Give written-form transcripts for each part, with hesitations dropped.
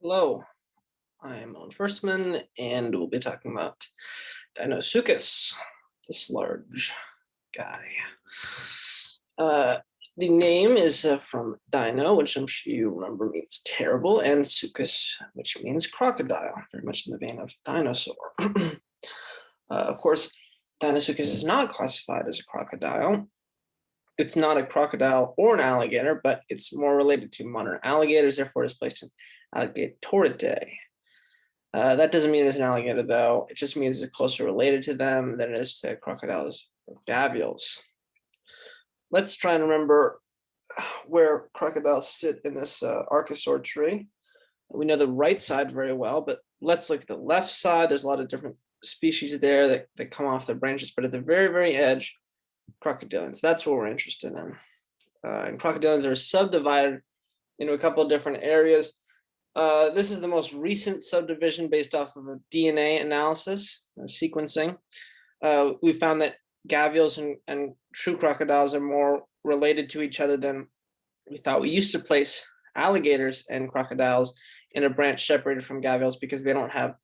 Hello, I am Owen Firstman, and we'll be talking about Deinosuchus, this large guy. The name is from Dino, which I'm sure you remember means terrible, and Suchus, which means crocodile, very much in the vein of dinosaur. Of course, Deinosuchus is not classified as a crocodile. It's not a crocodile or an alligator, but it's more related to modern alligators, therefore it is placed in Alligatoridae. That doesn't mean it's an alligator, though. It just means it's closer related to them than it is to crocodiles or gavials. Let's try and remember where crocodiles sit in this archosaur tree. We know the right side very well, but let's look at the left side. There's a lot of different species there that come off the branches, but at the very, very edge, crocodilians. That's what we're interested in. And crocodilians are subdivided into a couple of different areas. This is the most recent subdivision based off of a DNA analysis, sequencing. We found that gavials and true crocodiles are more related to each other than we thought. We used to place alligators and crocodiles in a branch separated from gavials because they don't have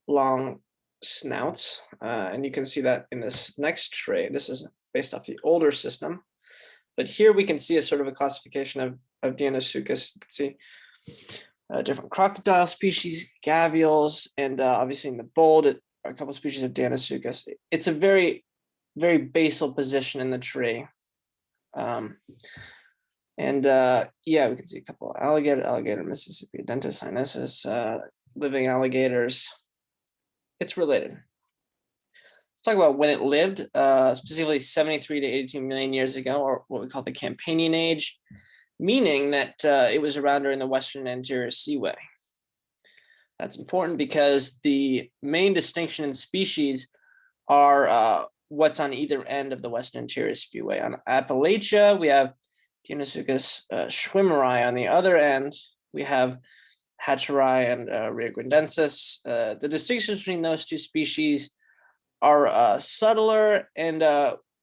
long snouts. And you can see that in this next tray. This is based off the older system. But here we can see a sort of a classification of Deinosuchus. You can see different crocodile species, gavials, and obviously in the bold, a couple of species of Deinosuchus. It's a very, very basal position in the tree. Yeah, we can see a couple of alligator, Mississippi, Dentocynesis, living alligators. It's related. Let's talk about when it lived, specifically 73 to 82 million years ago, or what we call the Campanian age, meaning that it was around during the Western Interior Seaway. That's important because the main distinction in species are what's on either end of the Western Interior Seaway. On Appalachia, we have Deinosuchus schwimmeri. On the other end, we have hatcheri and riograndensis. The distinctions between those two species are subtler, and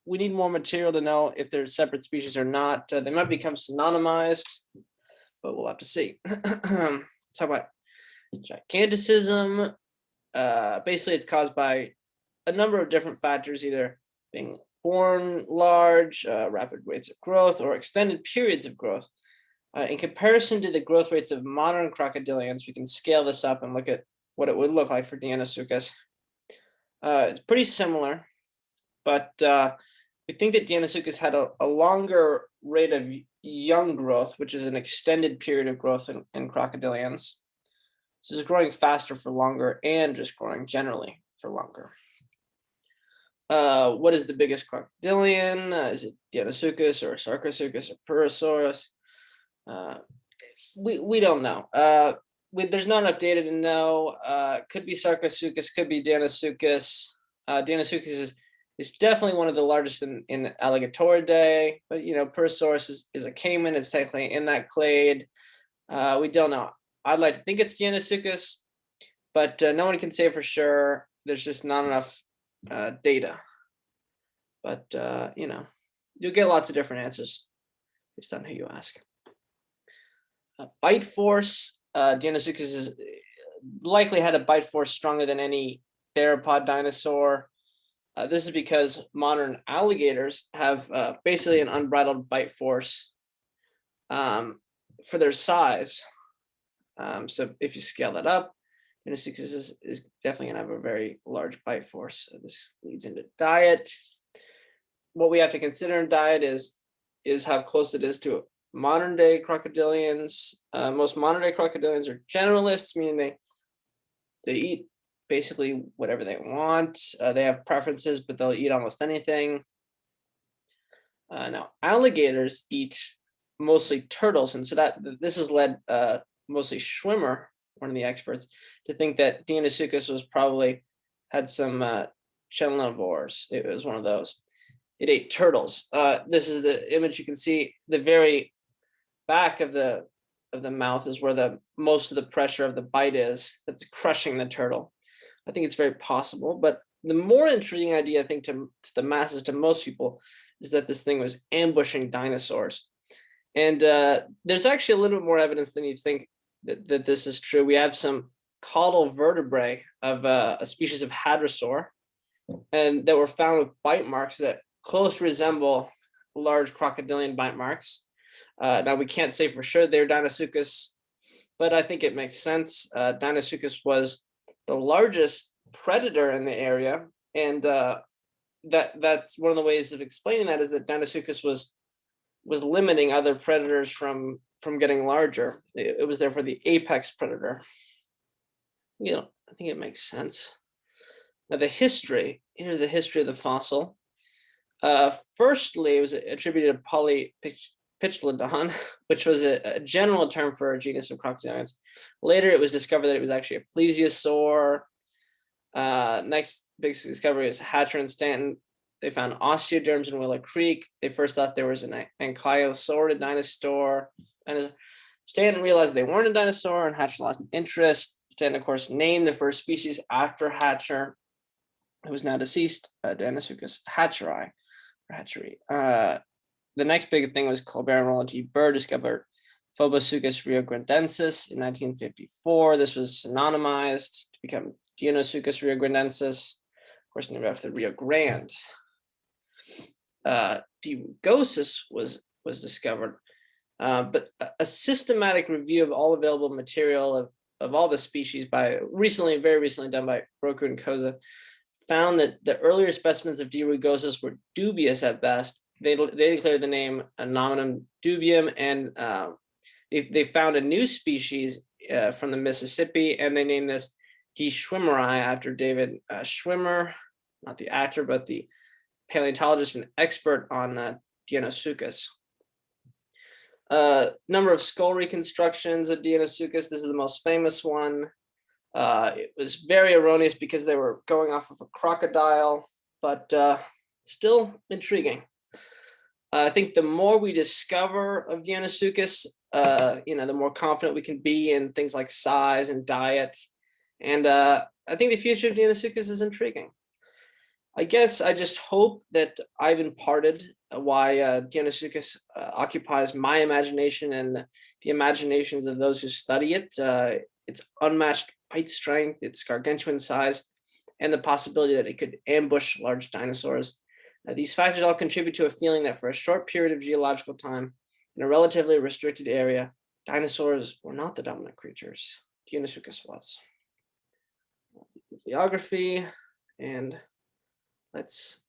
we need more material to know if they're separate species or not. They might become synonymized, but we'll have to see. Let's talk about giganticism. Basically, it's caused by a number of different factors, either being born large, rapid rates of growth, or extended periods of growth. In comparison to the growth rates of modern crocodilians, we can scale this up and look at what it would look like for Deinosuchus. It's pretty similar, but we think that Deinosuchus had a longer rate of young growth, which is an extended period of growth in crocodilians. So it's growing faster for longer and just growing generally for longer. What is the biggest crocodilian? Is it Deinosuchus or Sarcosuchus or Purosaurus? We don't know. There's not enough data to know. Could be Sarcosuchus, could be Deinosuchus. Deinosuchus is definitely one of the largest in Alligatoridae, but Purosaurus is a caiman. It's technically in that clade. We don't know. I'd like to think it's Deinosuchus, but no one can say for sure. There's just not enough data. But you'll get lots of different answers based on who you ask. Bite force. Deinosuchus is likely had a bite force stronger than any theropod dinosaur. This is because modern alligators have basically an unbridled bite force for their size. So if you scale that up, Deinosuchus is definitely going to have a very large bite force. So this leads into diet. What we have to consider in diet is how close it is to modern day crocodilians. Most modern day crocodilians are generalists, meaning they eat basically whatever they want. They have preferences, but they'll eat almost anything. Now, alligators eat mostly turtles, and so this has led mostly Schwimmer, one of the experts, to think that Deinosuchus was probably had some chelanivores. It was one of those. It ate turtles. This is the image you can see. The very back of the mouth is where most of the pressure of the bite is. That's crushing the turtle. I think it's very possible, but the more intriguing idea, I think, to the masses, to most people, is that this thing was ambushing dinosaurs. And there's actually a little bit more evidence than you'd think that this is true. We have some caudal vertebrae of a species of hadrosaur, and that were found with bite marks that closely resemble large crocodilian bite marks. Now we can't say for sure they're Deinosuchus, but I think it makes sense. Deinosuchus was the largest predator in the area, and that's one of the ways of explaining that is that Deinosuchus was limiting other predators from getting larger. It was therefore the apex predator. I think it makes sense. Now here's the history of the fossil. Firstly, it was attributed to Polypichlodon, which was a general term for a genus of crocodilians. Later, it was discovered that it was actually a plesiosaur. Next big discovery is Hatcher and Stanton. They found osteoderms in Willow Creek. They first thought there was an ankylosaurid dinosaur. Stanton realized they weren't a dinosaur, and Hatcher lost interest. Stanton, of course, named the first species after Hatcher, who is now deceased, Deinosuchus hatcheri. The next big thing was Colbert and Roland T. Burr discovered Phobosuchus riograndensis in 1954. This was synonymized to become Deinosuchus riograndensis, of course, named after the Rio Grande. Deinosuchus was discovered, but a systematic review of all available material of all the species very recently done by Roku and Koza found that the earlier specimens of D. rugosus were dubious at best. They declared the name nominum dubium, and they found a new species from the Mississippi, and they named this D. schwimmeri after David Schwimmer, not the actor, but the paleontologist and expert on Deinosuchus. Number of skull reconstructions of Deinosuchus. This is the most famous one. It was very erroneous because they were going off of a crocodile, but still intriguing. I think the more we discover of Deinosuchus, the more confident we can be in things like size and diet. And I think the future of Deinosuchus is intriguing. I guess I just hope that I've imparted why Deinosuchus occupies my imagination and the imaginations of those who study it. Its unmatched bite strength, its gargantuan size, and the possibility that it could ambush large dinosaurs. These factors all contribute to a feeling that for a short period of geological time, in a relatively restricted area, dinosaurs were not the dominant creatures. Deinosuchus was. Bibliography, and let's